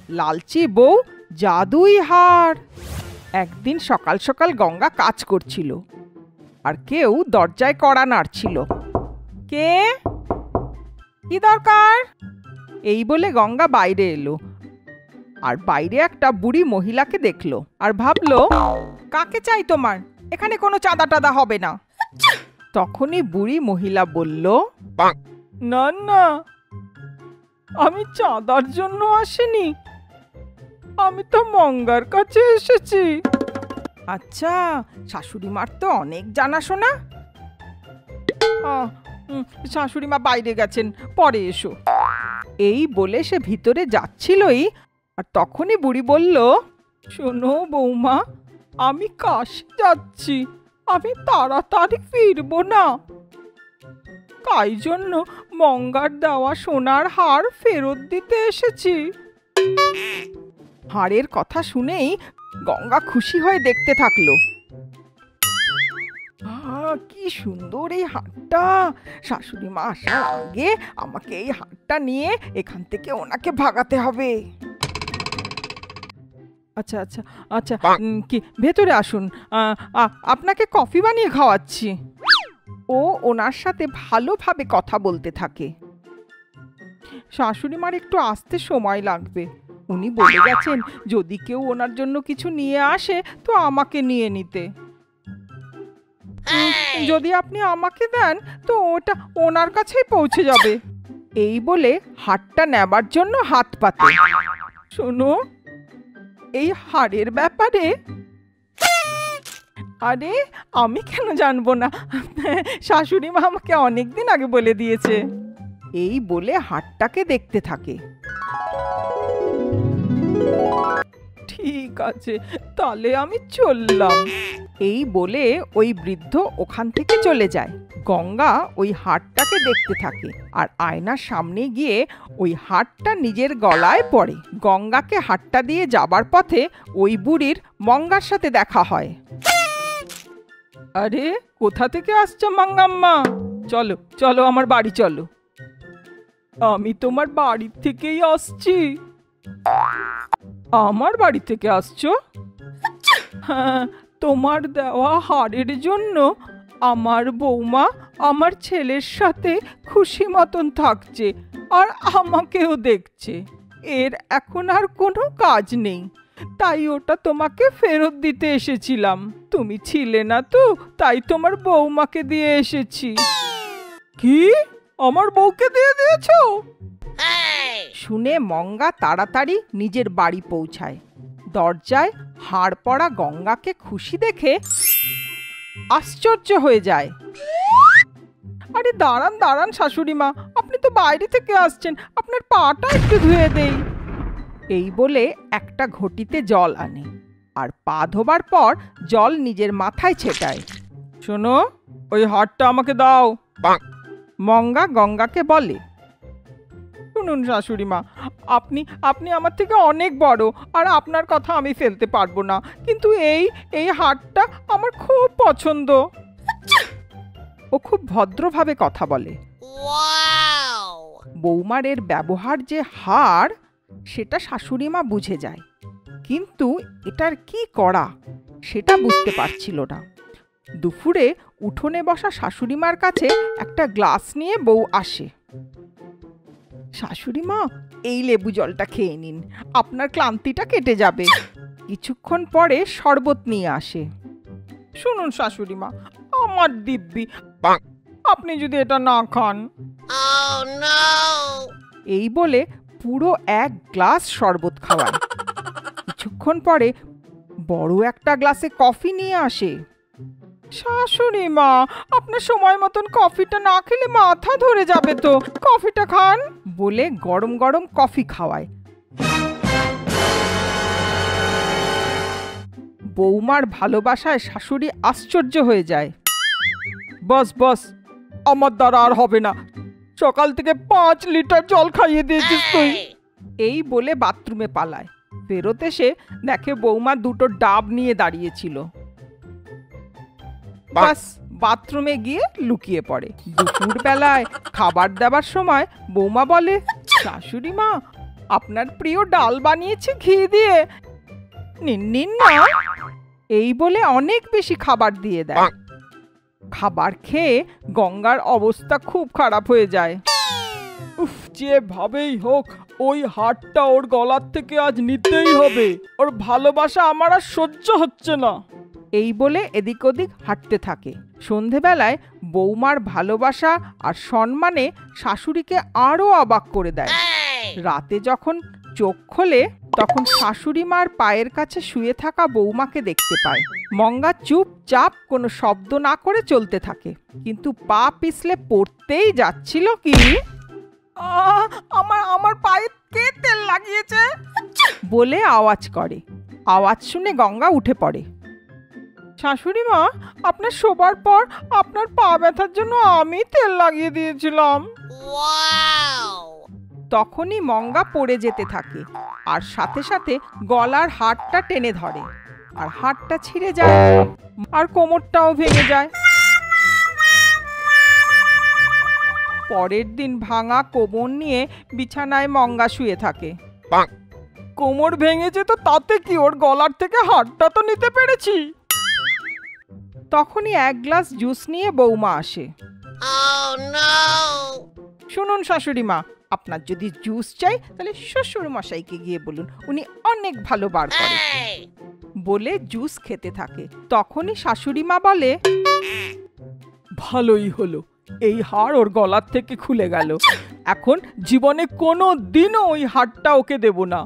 লালচি বউ জাদুই হার। একদিন সকাল সকাল গঙ্গা কাজ করছিল, আর কেউ দরজায় কড়া নাড়ছিল। কে? কি দরকার? এই বলে গঙ্গা বাইরে এলো, আর বাইরে একটা বুড়ি মহিলাকে দেখলো আর ভাবলো, কাকে চাই তোমার? এখানে কোনো চাঁদা টাদা হবে না। তখনই বুড়ি মহিলা বলল, না না, আমি চাঁদার জন্য আসিনি, আমি তো মঙ্গার কাছে এসেছি। আচ্ছা, শাশুড়ি মার তো অনেক জানাশোনা। শাশুড়ি মা বাইরে গেছেন, পরে এসো। এই বলে সে ভিতরে যাচ্ছিলই, আর তখনই বুড়ি বলল, শোনো বৌমা, আমি কাশি যাচ্ছি, আমি তাড়াতাড়ি ফিরবো না, তাই জন্য মঙ্গার দেওয়া সোনার হার ফেরত দিতে এসেছি। হাড়ের কথা শুনেই গঙ্গা খুশি হয়ে দেখতে থাকলো। কি সুন্দর এই হারটা! শাশুড়ি মা আসার আগে আমাকে এই হারটা নিয়ে এখান থেকে ওনাকে ভাগাতে হবে। আচ্ছা আচ্ছা আচ্ছা, কি ভেতরে আসুন, আপনাকে কফি বানিয়ে খাওয়াচ্ছি। ও ওনার সাথে ভালোভাবে কথা বলতে থাকে। শাশুড়ি মার একটু আসতে সময় লাগবে, উনি বলে গেছেন যদি কেউ ওনার জন্য কিছু নিয়ে আসে তো আমাকে নিয়ে নিতে। যদি আপনি আমাকে দেন তো ওটা ওনার কাছেই পৌঁছে যাবে। এই বলে হারটা নেবার জন্য হাত পাতে। শোনো, এই হারের ব্যাপারে। আরে আমি কেন জানবো না, শাশুড়ি মা আমাকে অনেকদিন আগে বলে দিয়েছে। এই বলে হারটাকে দেখতে থাকে। ঠিক আছে, তাহলে আমি চললাম। এই বলে ওই বৃদ্ধ ওখান থেকে চলে যায়। গঙ্গা ওই হারটাকে দেখতে থাকে, আর আয়নার সামনে গিয়ে ওই হারটা নিজের গলায় পড়ে। গঙ্গাকে হারটা দিয়ে যাবার পথে ওই বুড়ির মঙ্গার সাথে দেখা হয়। আরে কোথা থেকে আসছো মঙ্গাম্মা? চলো চলো, আমার বাড়ি চলো। আমি তোমার বাড়ি থেকেই আসছি। আমার বাড়ি থেকে আসছো? হ্যাঁ, তোমার দেওয়া হারের জন্য আমার বৌমা আমার ছেলের সাথে খুশি মতন থাকছে, আর আমাকেও দেখছে। এর এখন আর কোনো কাজ নেই, তাই ওটা তোমাকে ফেরত দিতে এসেছিলাম। তুমি ছিলে না তো, তাই তোমার বৌমাকে দিয়ে এসেছি। কি? আমার বউকে দিয়ে দিয়েছো? শুনে মঙ্গা তাড়াতাড়ি নিজের বাড়ি পৌঁছায়। দরজায় হাড় পড়া গঙ্গাকে খুশি দেখে আশ্চর্য হয়ে যায়। আরে দাঁড়ান দাঁড়ান শাশুড়ি মা, আপনি তো বাইরে থেকে আসছেন, আপনার পাটা একটু ধুয়ে দেই। এই বলে একটা ঘটিতে জল আনে, আর পা ধোবার পর জল নিজের মাথায় ছেটায়। শোনো, ওই হাড়টা আমাকে দাও। মঙ্গা গঙ্গাকে বলে, শুনুন শাশুড়ি মা, আপনি আপনি আমার থেকে অনেক বড়, আর আপনার কথা আমি ফেলতে পারবো না, কিন্তু এই হারটা আমার খুব পছন্দ। ও খুব ভদ্রভাবে কথা বলে। বৌমার এর ব্যবহার যে হার, সেটা শাশুড়ি মা বুঝে যায়, কিন্তু এটার কি করা সেটা বুঝতে পারছিল না। দুপুরে উঠোনে বসা শাশুড়ি মার কাছে একটা গ্লাস নিয়ে বউ আসে। শাশুড়ি মা, এই লেবু জলটা খেয়ে নিন, আপনার ক্লান্তিটা কেটে যাবে। কিছুক্ষণ পরে শরবত নিয়ে আসে। শুনুন শাশুড়ি মা, আমার দিব্যি, আপনি যদি এটা না খান। এই বলে পুরো এক গ্লাস শরবত খাওয়ায়। কিছুক্ষণ পরে বড় একটা গ্লাসে কফি নিয়ে আসে। শাশুড়ি মা, আপনার সময় মতন কফিটা না খেলে মাথা ধরে যাবে তো, কফিটা খান বলে গরম গরম কফি খাওয়ায়। বৌমার ভালোবাসায় শাশুড়ি আশ্চর্য হয়ে যায়। বস বস, আমার দ্বারা আর হবে না, সকাল থেকে 5 লিটার জল খাইয়ে দিয়েছিস তুই। এই বলে বাথরুমে পালায়। ফেরত এসে দেখে বৌমা দুটো ডাব নিয়ে দাঁড়িয়েছিল। বাস বাথরুমে গিয়ে লুকিয়ে পড়ে। দুপুর বেলায় খাবার দেবার সময় বৌমা বলে, শাশুড়ি মা, আপনার প্রিয় ডাল বানিয়েছি ঘি দিয়ে, নিন নিন না। এই বলে অনেক বেশি খাবার দিয়ে দেয়। খাবার খেয়ে গঙ্গার অবস্থা খুব খারাপ হয়ে যায়। উফ, যেভাবেই হোক ওই হারটা ওর গলার থেকে আজ নিতেই হবে। ওর ভালোবাসা আমার আর সহ্য হচ্ছে না। এই বলে এদিক ওদিক হাঁটতে থাকে। সন্ধেবেলায় বৌমার ভালোবাসা আর সম্মানে শাশুড়িকে আরো অবাক করে দেয়। রাতে যখন চোখ খোলে তখন শাশুড়ি মার পায়ের কাছে শুয়ে থাকা বৌমাকে দেখতে পায়। মঙ্গা চুপচাপ কোনো শব্দ না করে চলতে থাকে, কিন্তু পা পিছলে পড়তেই যাচ্ছিল কি আমার আমার পায়ে কে তেল লাগিয়েছে বলে আওয়াজ করে। আওয়াজ শুনে গঙ্গা উঠে পড়ে। শাশুড়ি মা, আপনার শোবার পর আপনার পা ব্যথার জন্য আমি তেল লাগিয়ে দিয়েছিলাম। তখনই মঙ্গা পড়ে যেতে থাকে আর সাথে সাথে গলার হাড়টা টেনে ধরে, আর হাড়টা ছিঁড়ে যায় আর কোমরটাও ভেঙে যায়। পরের দিন ভাঙা কোমর নিয়ে বিছানায় মঙ্গা শুয়ে থাকে। কোমর ভেঙেছে তো তাতে কি, ওর গলার থেকে হাড়টা তো নিতে পেরেছি। তখনই এক গ্লাস জুস নিয়ে বৌমা আসে। শুনুন শাশুড়ি মা, আপনার যদি জুস চাই তাহলে শ্বশুর মশাইকে গিয়ে বলুন, উনি অনেক ভালো বার করে বলে জুস খেতে থাকে। তখনই শাশুড়ি মা বলে, ভালোই হলো, এই হাড় ওর গলার থেকে খুলে গেল। এখন জীবনে কোনো দিনও ওই হাড়টা ওকে দেব না।